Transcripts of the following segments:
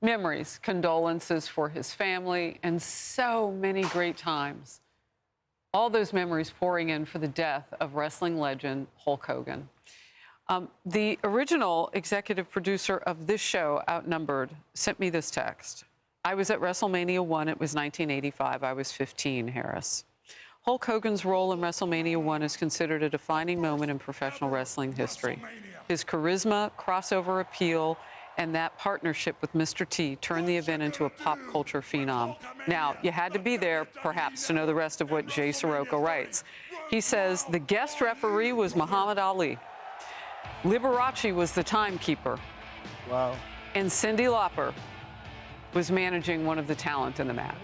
Memories, condolences for his family, and so many great times. All those memories pouring in for the death of wrestling legend Hulk Hogan. The original executive producer of this show, Outnumbered, sent me this text. I was at WrestleMania 1. It was 1985. I was 15, Harris. Hulk Hogan's role in WrestleMania 1 is considered a defining moment in professional wrestling history. His charisma, crossover appeal, and that partnership with Mr. T turned the event into a pop culture phenom. Now, you had to be there, perhaps, to know the rest of what Jay Sirocco writes. He says the guest referee was Muhammad Ali. Liberace was the timekeeper. Wow. And Cyndi Lauper was managing one of the talent in the match.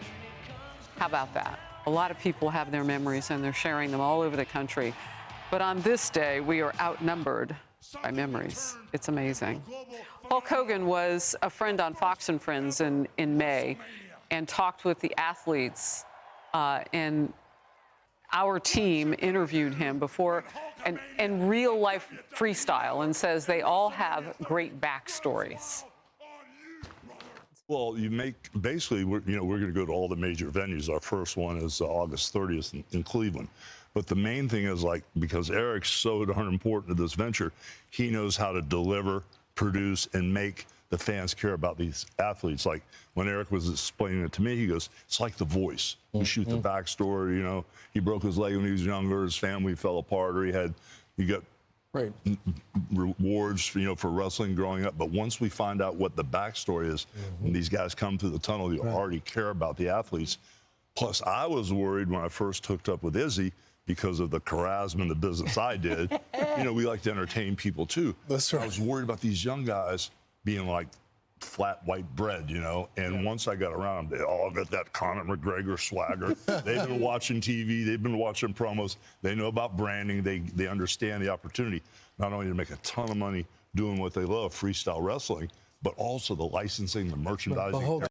How about that? A lot of people have their memories, and they're sharing them all over the country. But on this day, we are outnumbered by memories. It's amazing. Hulk Hogan was a friend on Fox and Friends in May and talked with the athletes, and our team interviewed him before and real life freestyle, and says they all have great backstories. Well, you make basically, we're going to go to all the major venues. Our first one is August 30th in Cleveland. But the main thing is, like, because Eric's so darn important to this venture, he knows how to deliver, produce, and make the fans care about these athletes. Like when Eric was explaining it to me, he goes, it's like The Voice. You shoot the backstory, he broke his leg when he was younger, his family fell apart, or he got Right. rewards, for wrestling growing up. But once we find out what the backstory is, when these guys come through the tunnel, you already care about the athletes. Plus, I was worried when I first hooked up with Izzy because of the charisma and the business I did. We like to entertain people too. That's right. I was worried about these young guys being like flat white bread, and once I got around them, they all got that Conor McGregor swagger. They've been watching TV, they've been watching promos, they know about branding, they understand the opportunity not only to make a ton of money doing what they love, freestyle wrestling, but also the licensing, the merchandising.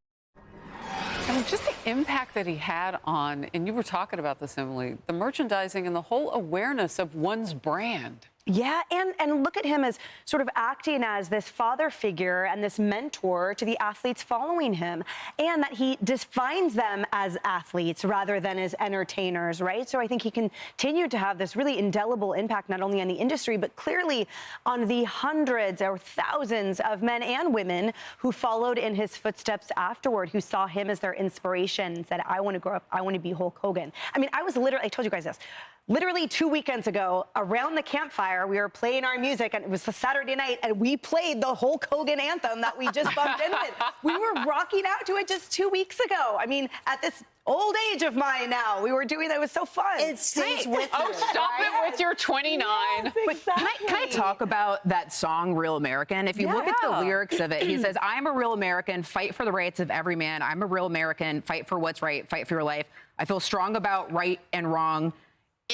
And just the impact that he had on, and you were talking about this, Emily, the merchandising and the whole awareness of one's brand. Yeah, and look at him as sort of acting as this father figure and this mentor to the athletes following him, and that he defines them as athletes rather than as entertainers, right? So I think he continued to have this really indelible impact not only on the industry, but clearly on the hundreds or thousands of men and women who followed in his footsteps afterward, who saw him as their inspiration and said, I want to grow up, I want to be Hulk Hogan. I mean, I was literally, I told you guys this, literally 2 weekends ago, around the campfire, we were playing our music, and it was a Saturday night, and we played the Hulk Hogan anthem that we just bumped in with. We were rocking out to it just 2 weeks ago. I mean, at this old age of mine now, we were doing that. It was so fun. It stays with you. Oh, stop it with your 29. Yes, But exactly. can I talk about that song, Real American? If you look at the lyrics of it, he says, I'm a real American, fight for the rights of every man. I'm a real American, fight for what's right, fight for your life. I feel strong about right and wrong.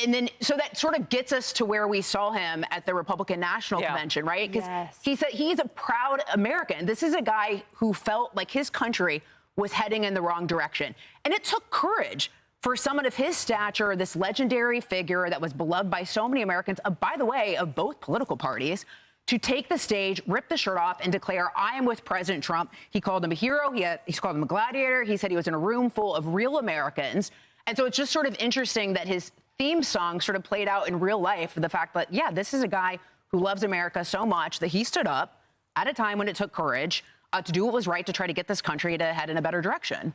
And then, so that sort of gets us to where we saw him at the Republican National Convention, right? Because he said he's a proud American. This is a guy who felt like his country was heading in the wrong direction. And it took courage for someone of his stature, this legendary figure that was beloved by so many Americans, by the way, of both political parties, to take the stage, rip the shirt off, and declare, I am with President Trump. He called him a hero. He's called him a gladiator. He said he was in a room full of real Americans. And so it's just sort of interesting that his theme song sort of played out in real life, the fact that, yeah, this is a guy who loves America so much that he stood up at a time when it took courage to do what was right to try to get this country to head in a better direction.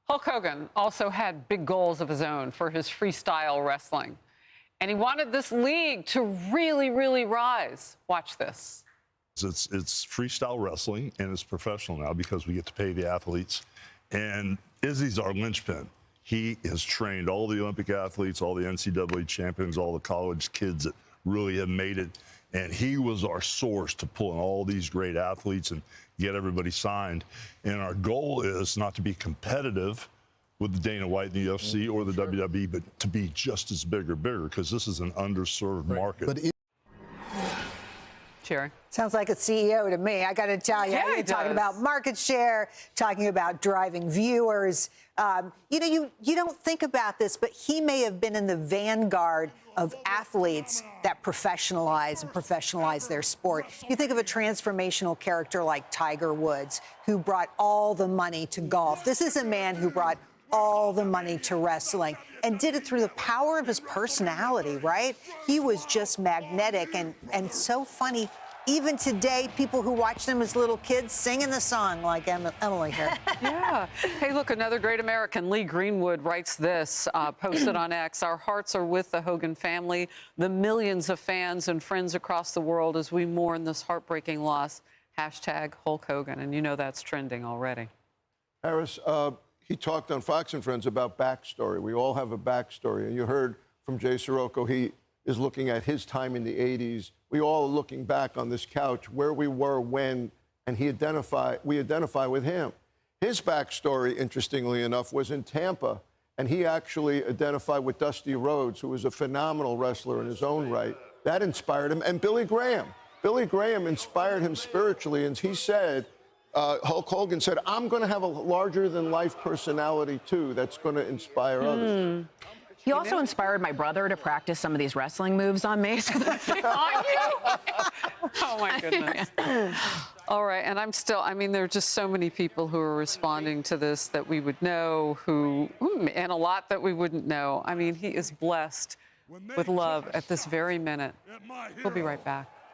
Hulk Hogan also had big goals of his own for his freestyle wrestling. And he wanted this league to really, really rise. Watch this. It's freestyle wrestling, and it's professional now because we get to pay the athletes. And Izzy's our linchpin. He has trained all the Olympic athletes, all the NCAA champions, all the college kids that really have made it. And he was our source to pull in all these great athletes and get everybody signed. And our goal is not to be competitive with the Dana White and the UFC or the WWE, but to be just as big or bigger, because this is an underserved market. But Sherry. Sounds like a CEO to me. I got to tell you, Yeah, you're he talking does. about market share, talking about driving viewers. You don't think about this, but he may have been in the vanguard of athletes that professionalize their sport. You think of a transformational character like Tiger Woods, who brought all the money to golf. This is a man who brought all the money to wrestling and did it through the power of his personality, right? He was just magnetic and so funny. Even today, people who watched him as little kids singing the song like Emily here. Yeah. Hey, look, another great American, Lee Greenwood, writes this, posted on X. Our hearts are with the Hogan family, the millions of fans and friends across the world as we mourn this heartbreaking loss. Hashtag Hulk Hogan. And you know that's trending already. Harris, he talked on Fox and Friends about backstory. We all have a backstory. And you heard from Jay Sirocco, he is looking at his time in the 80s. We all are looking back on this couch, where we were when, and we identify with him. His backstory, interestingly enough, was in Tampa, and he actually identified with Dusty Rhodes, who was a phenomenal wrestler in his own right. That inspired him. And Billy Graham. Billy Graham inspired him spiritually, and he said, Hulk Hogan said, I'm going to have a larger-than-life personality, too, that's going to inspire others. He also inspired my brother to practice some of these wrestling moves on me. So that's on you. Oh, my goodness. All right. And I mean, there are just so many people who are responding to this that we would know, and a lot that we wouldn't know. I mean, he is blessed with love at this very minute. We'll be right back.